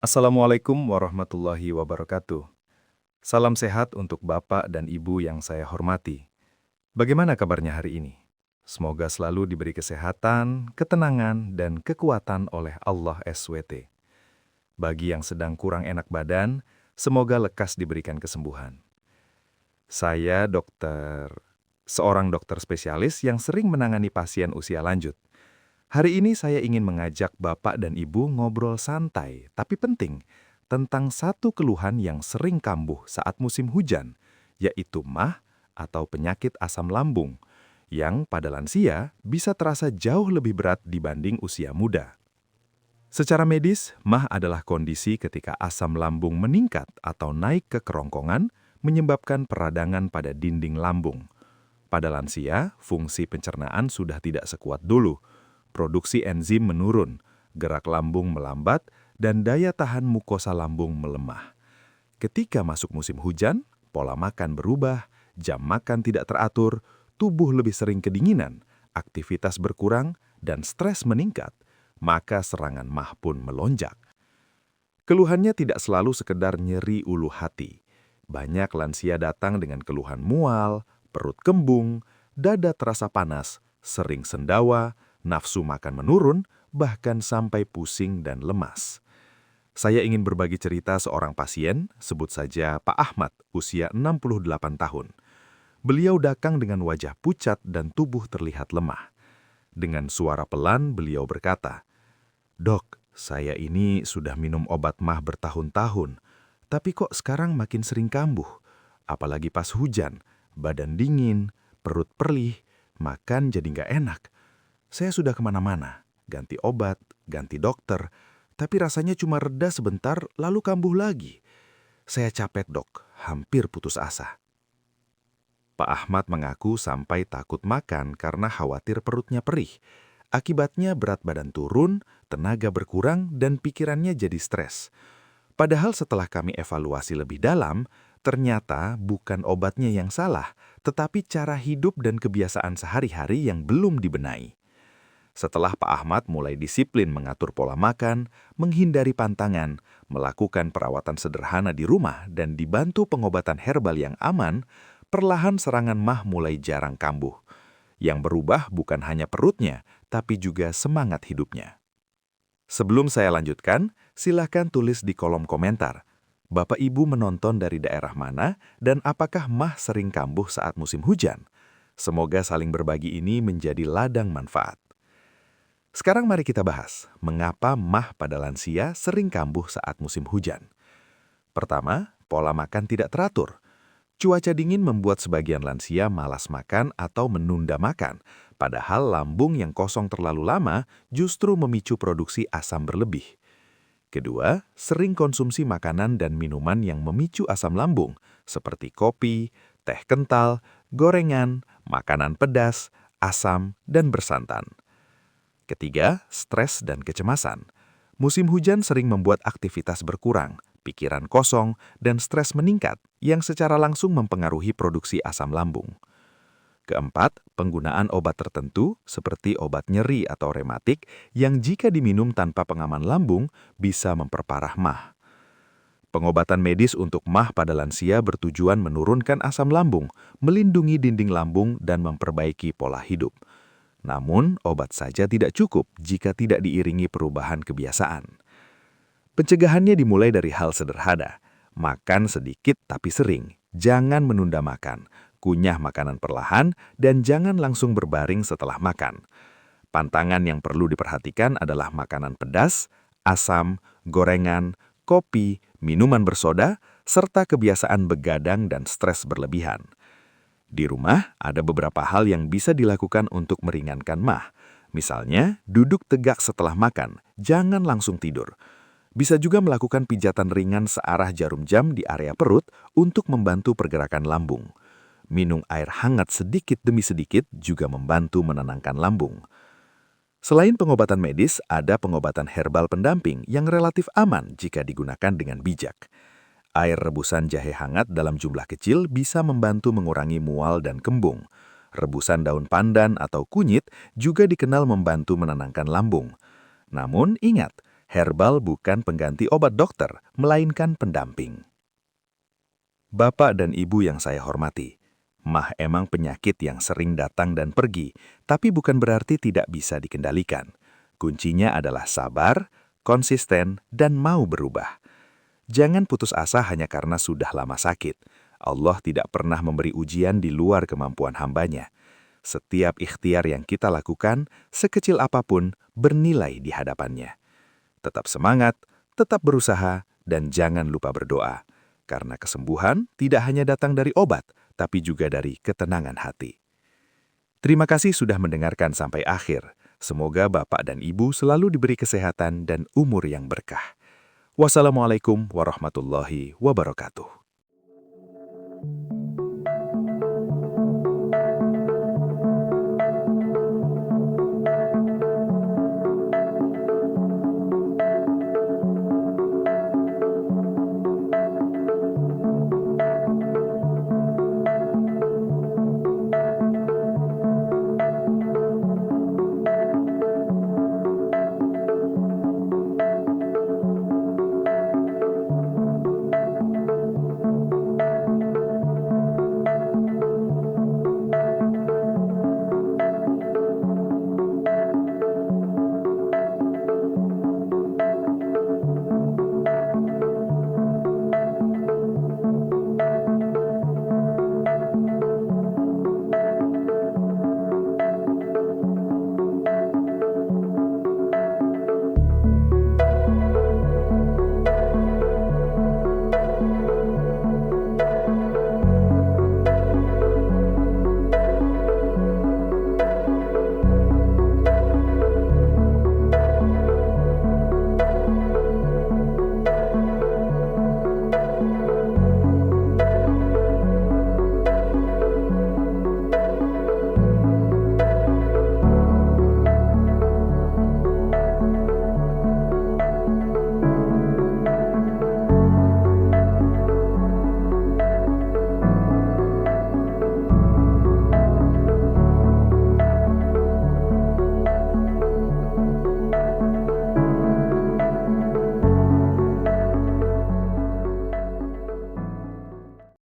Assalamualaikum warahmatullahi wabarakatuh. Salam sehat untuk Bapak dan Ibu yang saya hormati. Bagaimana kabarnya hari ini? Semoga selalu diberi kesehatan, ketenangan, dan kekuatan oleh Allah SWT. Bagi yang sedang kurang enak badan, semoga lekas diberikan kesembuhan. Saya seorang dokter spesialis yang sering menangani pasien usia lanjut. Hari ini saya ingin mengajak Bapak dan Ibu ngobrol santai, tapi penting, tentang satu keluhan yang sering kambuh saat musim hujan, yaitu MAH atau penyakit asam lambung, yang pada lansia bisa terasa jauh lebih berat dibanding usia muda. Secara medis, MAH adalah kondisi ketika asam lambung meningkat atau naik ke kerongkongan, menyebabkan peradangan pada dinding lambung. Pada lansia, fungsi pencernaan sudah tidak sekuat dulu, produksi enzim menurun, gerak lambung melambat, dan daya tahan mukosa lambung melemah. Ketika masuk musim hujan, pola makan berubah, jam makan tidak teratur, tubuh lebih sering kedinginan, aktivitas berkurang, dan stres meningkat, maka serangan MAH pun melonjak. Keluhannya tidak selalu sekedar nyeri ulu hati. Banyak lansia datang dengan keluhan mual, perut kembung, dada terasa panas, sering sendawa, nafsu makan menurun, bahkan sampai pusing dan lemas. Saya ingin berbagi cerita seorang pasien, sebut saja Pak Ahmad, usia 68 tahun. Beliau datang dengan wajah pucat dan tubuh terlihat lemah. Dengan suara pelan, beliau berkata, "Dok, saya ini sudah minum obat MAH bertahun-tahun, tapi kok sekarang makin sering kambuh. Apalagi pas hujan, badan dingin, perut perih, makan jadi nggak enak. Saya sudah kemana-mana, ganti obat, ganti dokter, tapi rasanya cuma reda sebentar lalu kambuh lagi. Saya capek dok, hampir putus asa." Pak Ahmad mengaku sampai takut makan karena khawatir perutnya perih. Akibatnya berat badan turun, tenaga berkurang, dan pikirannya jadi stres. Padahal setelah kami evaluasi lebih dalam, ternyata bukan obatnya yang salah, tetapi cara hidup dan kebiasaan sehari-hari yang belum dibenahi. Setelah Pak Ahmad mulai disiplin mengatur pola makan, menghindari pantangan, melakukan perawatan sederhana di rumah, dan dibantu pengobatan herbal yang aman, perlahan serangan MAH mulai jarang kambuh. Yang berubah bukan hanya perutnya, tapi juga semangat hidupnya. Sebelum saya lanjutkan, silakan tulis di kolom komentar. Bapak Ibu menonton dari daerah mana dan apakah MAH sering kambuh saat musim hujan? Semoga saling berbagi ini menjadi ladang manfaat. Sekarang mari kita bahas, mengapa MAH pada lansia sering kambuh saat musim hujan. Pertama, pola makan tidak teratur. Cuaca dingin membuat sebagian lansia malas makan atau menunda makan, padahal lambung yang kosong terlalu lama justru memicu produksi asam berlebih. Kedua, sering konsumsi makanan dan minuman yang memicu asam lambung, seperti kopi, teh kental, gorengan, makanan pedas, asam, dan bersantan. Ketiga, stres dan kecemasan. Musim hujan sering membuat aktivitas berkurang, pikiran kosong, dan stres meningkat yang secara langsung mempengaruhi produksi asam lambung. Keempat, penggunaan obat tertentu seperti obat nyeri atau rematik yang jika diminum tanpa pengaman lambung bisa memperparah MAH. Pengobatan medis untuk MAH pada lansia bertujuan menurunkan asam lambung, melindungi dinding lambung, dan memperbaiki pola hidup. Namun, obat saja tidak cukup jika tidak diiringi perubahan kebiasaan. Pencegahannya dimulai dari hal sederhana. Makan sedikit tapi sering, jangan menunda makan, kunyah makanan perlahan, dan jangan langsung berbaring setelah makan. Pantangan yang perlu diperhatikan adalah makanan pedas, asam, gorengan, kopi, minuman bersoda, serta kebiasaan begadang dan stres berlebihan. Di rumah, ada beberapa hal yang bisa dilakukan untuk meringankan MAH. Misalnya, duduk tegak setelah makan, jangan langsung tidur. Bisa juga melakukan pijatan ringan searah jarum jam di area perut untuk membantu pergerakan lambung. Minum air hangat sedikit demi sedikit juga membantu menenangkan lambung. Selain pengobatan medis, ada pengobatan herbal pendamping yang relatif aman jika digunakan dengan bijak. Air rebusan jahe hangat dalam jumlah kecil bisa membantu mengurangi mual dan kembung. Rebusan daun pandan atau kunyit juga dikenal membantu menenangkan lambung. Namun ingat, Herbal bukan pengganti obat dokter, melainkan pendamping. Bapak dan Ibu yang saya hormati, MAH emang penyakit yang sering datang dan pergi, tapi bukan berarti tidak bisa dikendalikan. Kuncinya adalah sabar, konsisten, dan mau berubah. Jangan putus asa hanya karena sudah lama sakit. Allah tidak pernah memberi ujian di luar kemampuan hambanya. Setiap ikhtiar yang kita lakukan, sekecil apapun, bernilai di hadapannya. Tetap semangat, tetap berusaha, dan jangan lupa berdoa. Karena kesembuhan tidak hanya datang dari obat, tapi juga dari ketenangan hati. Terima kasih sudah mendengarkan sampai akhir. Semoga Bapak dan Ibu selalu diberi kesehatan dan umur yang berkah. Wassalamualaikum warahmatullahi wabarakatuh.